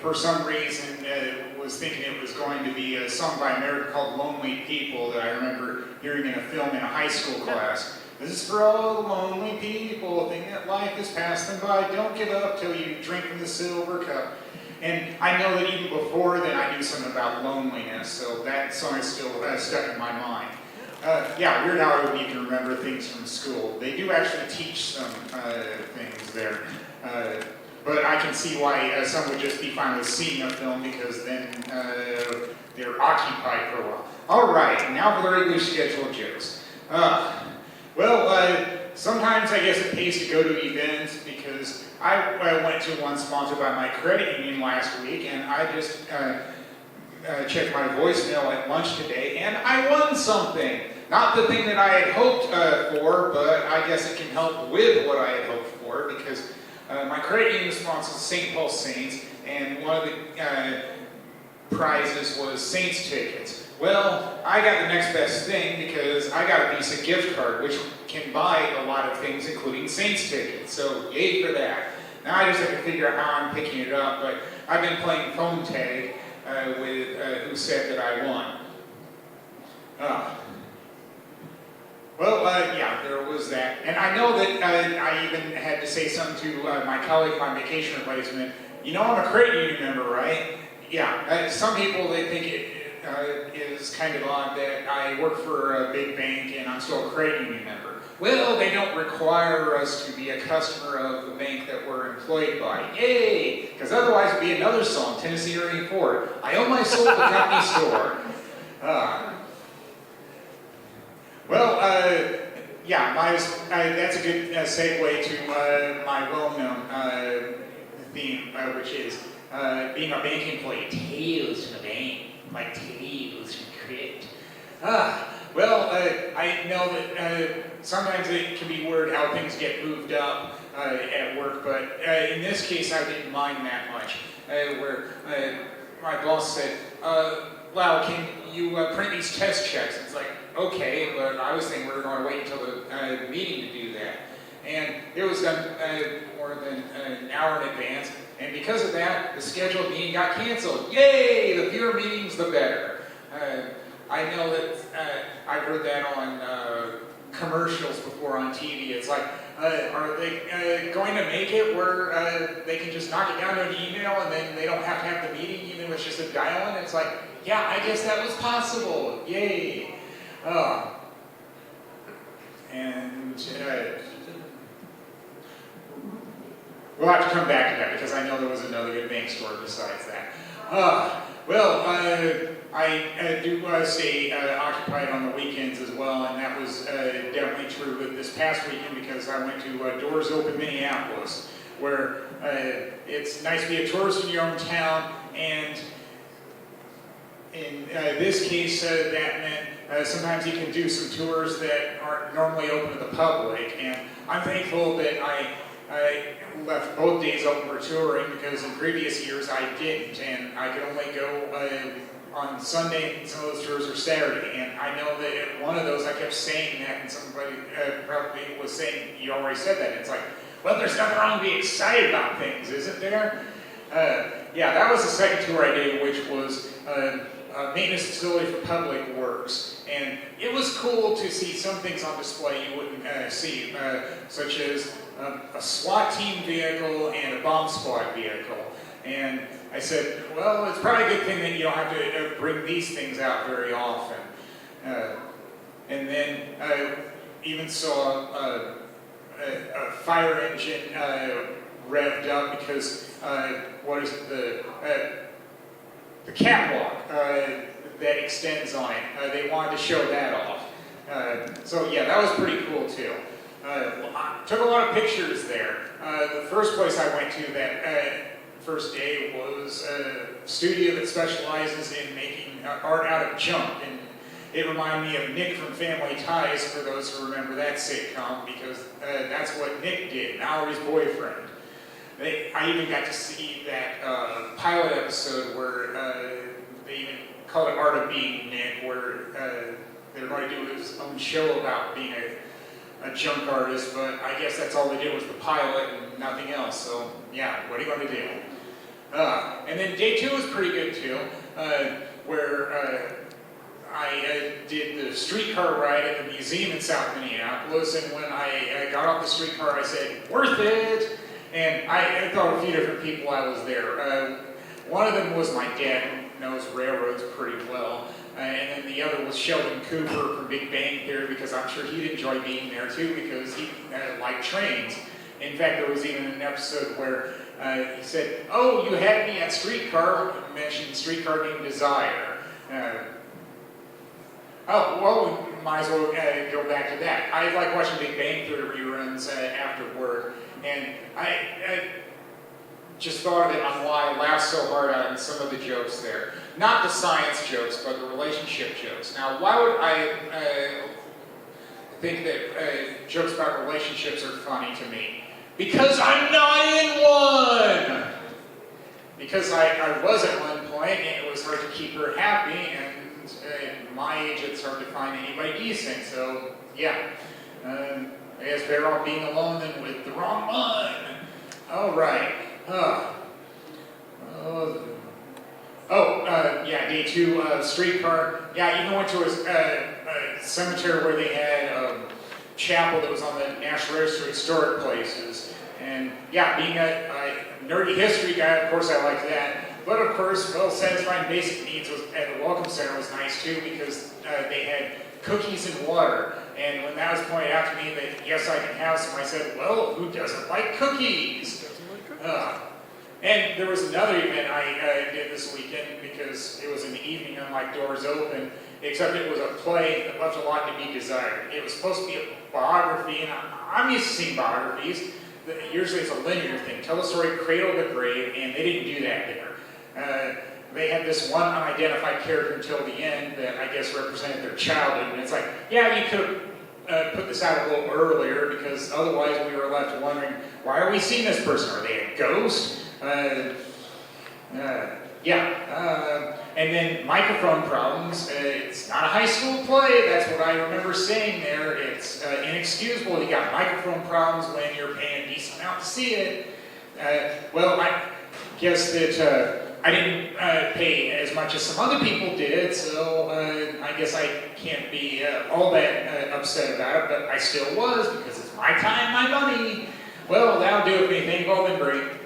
for some reason, was thinking it was going to be a song by America called Lonely People that I remember hearing in a film in a high school class. This is for all the lonely people, thinking that life has passed them by. Don't give up till you drink from the silver cup. And I know that even before then I knew something about loneliness, so that song is still stuck in my mind. Yeah, Weird Al you can remember things from school. They do actually teach some things there. But I can see why some would just be fine with seeing a film because then they're occupied for a while. All right, now for the regularly scheduled jokes. Sometimes I guess it pays to go to events because I went to one sponsored by my credit union last week, and I just checked my voicemail at lunch today, and I won something. Not the thing that I had hoped for, but I guess it can help with what I had hoped for because my credit union sponsors St. Paul Saints, and one of the prizes was Saints tickets. Well, I got the next best thing because I got a Visa gift card, which can buy a lot of things, including Saints tickets. So, yay for that. Now I just have to figure out how I'm picking it up, but I've been playing phone tag with who said that I won. Yeah, there was that. And I know that I even had to say something to my colleague, my vacation replacement. You know I'm a credit union member, right? Yeah, some people, they think it is kind of odd that I work for a big bank and I'm still a credit union member. Well, they don't require us to be a customer of the bank that we're employed by. Yay! Because otherwise it'd be another song, Tennessee Ernie Ford. I owe my soul to the company store. That's a good segue to my well-known theme, which is being a bank employee. Tales from the bank, like tales from crypt. I know that sometimes it can be weird how things get moved up at work, but in this case I didn't mind that much. Where my boss said, "Wow, can you print these test checks?" It's like, okay, but I was thinking we were going to wait until the meeting to do that. And it was done more than an hour in advance, and because of that, the scheduled meeting got canceled. Yay! The fewer meetings, the better. I know that I've heard that on commercials before on TV. It's like, are they going to make it where they can just knock it down to an email and then they don't have to have the meeting even if it's just a dial-in? It's like, yeah, I guess that was possible. Yay! We'll have to come back to that because I know there was another good bank story besides that. I do stay occupied on the weekends as well, and that was definitely true with this past weekend because I went to Doors Open Minneapolis, where it's nice to be a tourist in your own town, and in this case, that meant sometimes you can do some tours that aren't normally open to the public, and I'm thankful that I left both days open for touring because in previous years I didn't, and I could only go on Sunday, and some of those tours are Saturday, and I know that at one of those I kept saying that, and somebody probably was saying, you already said that. It's like, well, there's nothing wrong to be excited about things, isn't there? Yeah, that was the second tour I did, which was a maintenance facility for public works, and it was cool to see some things on display you wouldn't see, such as a SWAT team vehicle and a bomb squad vehicle. And I said, well, it's probably a good thing that you don't have to bring these things out very often. And then I even saw a fire engine revved up because the catwalk that extends on it. They wanted to show that off. So yeah, that was pretty cool too. I took a lot of pictures there. The first place I went to that first day was a studio that specializes in making art out of junk, and it reminded me of Nick from Family Ties, for those who remember that sitcom, because that's what Nick did, Mallory's boyfriend. I even got to see that pilot episode where they even called it Art of Being Nick, where they were going to do his own show about being a junk artist, but I guess that's all they did was the pilot and nothing else, so yeah, what are you going to do? And then day 2 was pretty good too, where I did the streetcar ride at the museum in South Minneapolis, and when I got off the streetcar, I said, "Worth it!" And I thought of a few different people while I was there. One of them was my dad, who knows railroads pretty well, and then the other was Sheldon Cooper from Big Bang Theory, because I'm sure he'd enjoy being there too, because he liked trains. In fact, there was even an episode where he said, "Oh, you had me at streetcar," mentioned streetcar named Desire. Oh, well, we might as well go back to that. I like watching Big Bang Theory reruns after work, and I just thought of it on why I laughed so hard on some of the jokes there. Not the science jokes, but the relationship jokes. Now, why would I think that jokes about relationships are funny to me? Because I'm not in one! Because I was at one point, and it was hard to keep her happy, and at my age, it's hard to find anybody decent, so yeah. I guess better off being alone than with the wrong one. All right. Yeah, day 2, streetcar. Yeah, I even went to a cemetery where they had a chapel that was on the National Register of Historic Places. And yeah, being a nerdy history guy, of course I liked that. But of course, well, satisfying basic needs at the Welcome Center was nice too, because they had cookies and water. And when that was pointed out to me that yes, I can have some, I said, well, who doesn't like cookies? And there was another event I did this weekend, because it was in the evening, unlike Doors Open, except it was a play that left a lot to be desired. It was supposed to be a biography, and I'm used to seeing biographies. Usually it's a linear thing. Tell the story cradle to grave, and they didn't do that there. They had this one unidentified character until the end that I guess represented their childhood, and it's like, yeah, you could have put this out a little earlier, because otherwise we were left wondering, why are we seeing this person? Are they a ghost? And then microphone problems. It's not a high school play. That's what I remember saying there. It's inexcusable. You got microphone problems when you're paying a decent amount to see it. Well, I guess that I didn't pay as much as some other people did, so I guess I can't be all that upset about it, but I still was, because it's my time, my money. Well, that'll do it for me. Thank you all, been great.